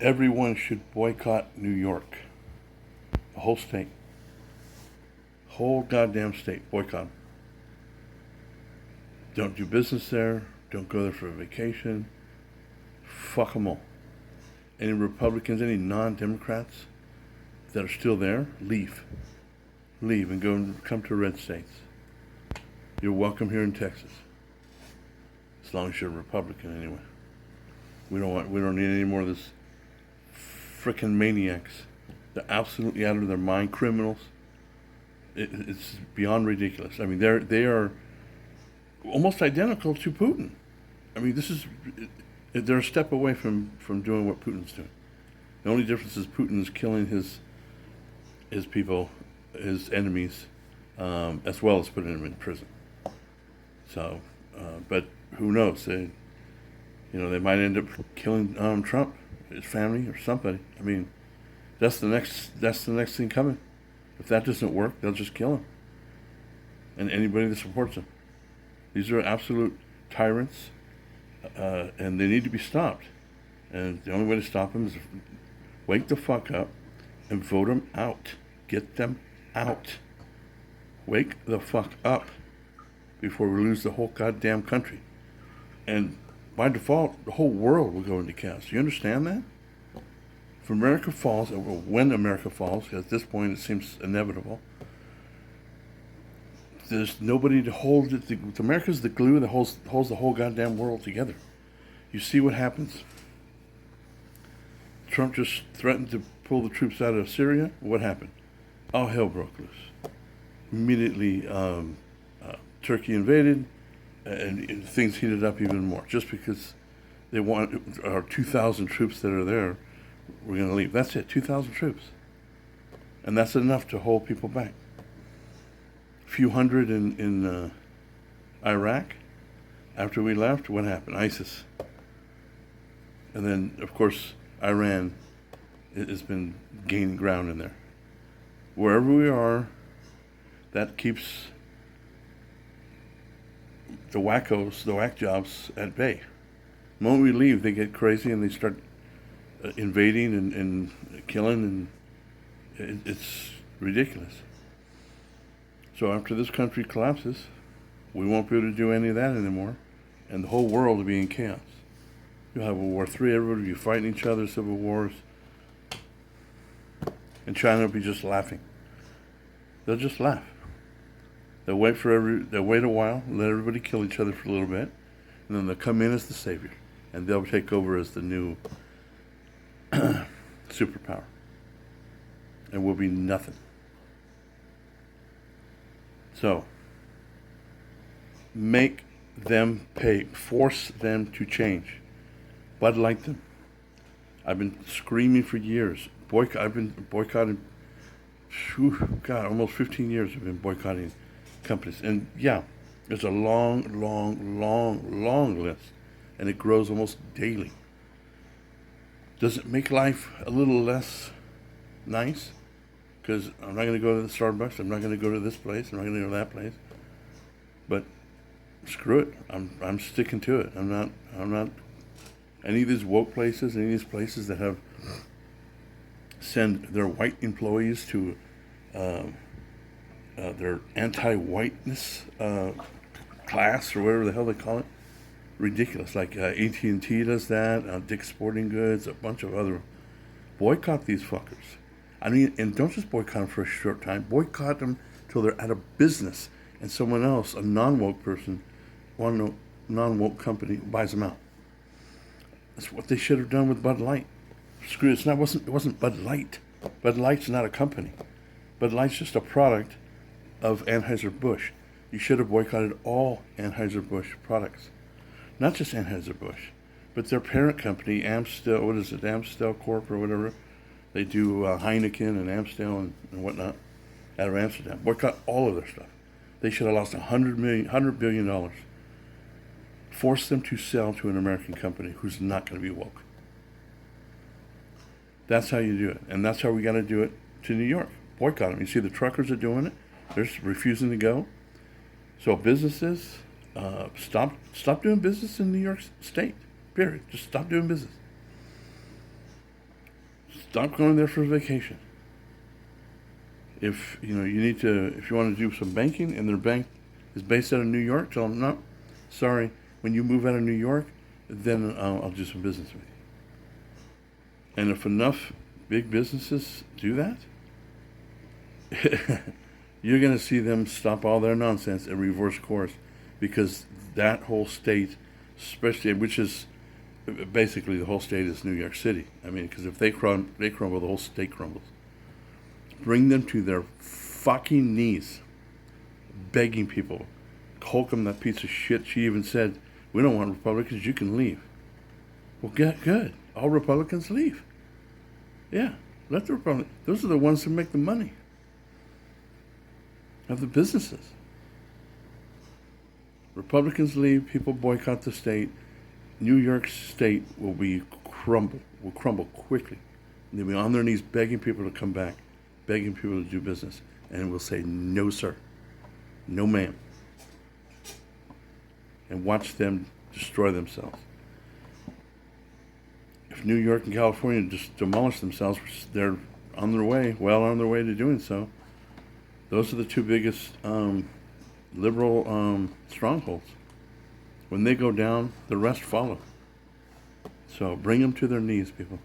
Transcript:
Everyone should boycott New York. The whole state. Whole goddamn state. Boycott. Don't do business there. Don't go there for a vacation. Fuck them all. Any Republicans, any non-Democrats that are still there, leave. Leave and go and come to red states. You're welcome here in Texas. As long as you're a Republican anyway. We don't need any more of this frickin' maniacs. They're absolutely out of their mind, criminals. It's beyond ridiculous. I mean, they are almost identical to Putin. I mean, they're a step away from doing what Putin's doing. The only difference is Putin is killing his people, his enemies, as well as putting them in prison. So, but who knows? They might end up killing Trump, his family, or somebody. I mean, that's the next thing coming. If that doesn't work, they'll just kill him and anybody that supports him. These are absolute tyrants, and they need to be stopped. And the only way to stop them is wake the fuck up and vote them out. Get them out. Wake the fuck up before we lose the whole goddamn country. And by default, the whole world will go into chaos. You understand that? If America falls, or when America falls, because at this point it seems inevitable, there's nobody to hold it. America's the glue that holds the whole goddamn world together. You see what happens. Trump just threatened to pull the troops out of Syria. What happened? All hell broke loose. Immediately, Turkey invaded, and things heated up even more. Just because they want our 2,000 troops that are there, we're going to leave. That's it, 2,000 troops. And that's enough to hold people back. A few hundred in Iraq. After we left, what happened? ISIS. And then, of course, Iran has been gaining ground in there. Wherever we are, that keeps the wackos, the whack jobs at bay. The moment we leave, they get crazy and they start invading and killing, and it's ridiculous. So after this country collapses, we won't be able to do any of that anymore, and the whole world will be in chaos. You'll have World War III, everybody will be fighting each other, civil wars, and China will be just laughing. They'll just laugh. They'll wait a while, let everybody kill each other for a little bit, and then they'll come in as the savior, and they'll take over as the new superpower. And we'll be nothing. So, make them pay. Force them to change. Bud Light them. I've been screaming for years. I've been boycotting. God, almost 15 years I've been boycotting companies. And yeah, there's a long list. And it grows almost daily. Does it make life a little less nice? Because I'm not going to go to the Starbucks. I'm not going to go to this place. I'm not going to go to that place. But screw it. I'm sticking to it. I'm not. Any of these woke places, any of these places that have send their white employees to their anti-whiteness class or whatever the hell they call it. Ridiculous. Like AT&T does that. Dick's Sporting Goods, a bunch of other. Boycott these fuckers. I mean, and don't just boycott them for a short time. Boycott them till they're out of business, and someone else, a non-woke person, one non-woke company, buys them out. That's what they should have done with Bud Light. Screw it. It wasn't Bud Light. Bud Light's not a company. Bud Light's just a product of Anheuser-Busch. You should have boycotted all Anheuser-Busch products. Not just Anheuser-Busch, but their parent company, Amstel, what is it, Amstel Corp or whatever. They do Heineken and Amstel and whatnot out of Amsterdam. Boycott all of their stuff. They should have lost $100 billion. Force them to sell to an American company who's not going to be woke. That's how you do it. And that's how we got to do it to New York. Boycott them. You see the truckers are doing it. They're refusing to go. So businesses, stop doing business in New York State. Period. Just stop doing business. Stop going there for vacation. If you know you need to, if you want to do some banking, and their bank is based out of New York, tell them no. Sorry, when you move out of New York, then I'll do some business with you. And if enough big businesses do that, you're going to see them stop all their nonsense and reverse course, because that whole state, especially, which is basically the whole state is New York City. I mean, because if they crumble, the whole state crumbles. Bring them to their fucking knees, begging people. Holcomb, that piece of shit, she even said, we don't want Republicans, you can leave. Well, good. All Republicans leave. Yeah, let the Republicans. Those are the ones who make the money of the businesses. Republicans leave, people boycott the state. New York State will crumble quickly. And they'll be on their knees begging people to come back, begging people to do business. And we'll say, no, sir. No, ma'am. And watch them destroy themselves. If New York and California just demolish themselves, they're on their way, well on their way to doing so. Those are the two biggest liberal strongholds. When they go down, the rest follow. So bring them to their knees, people.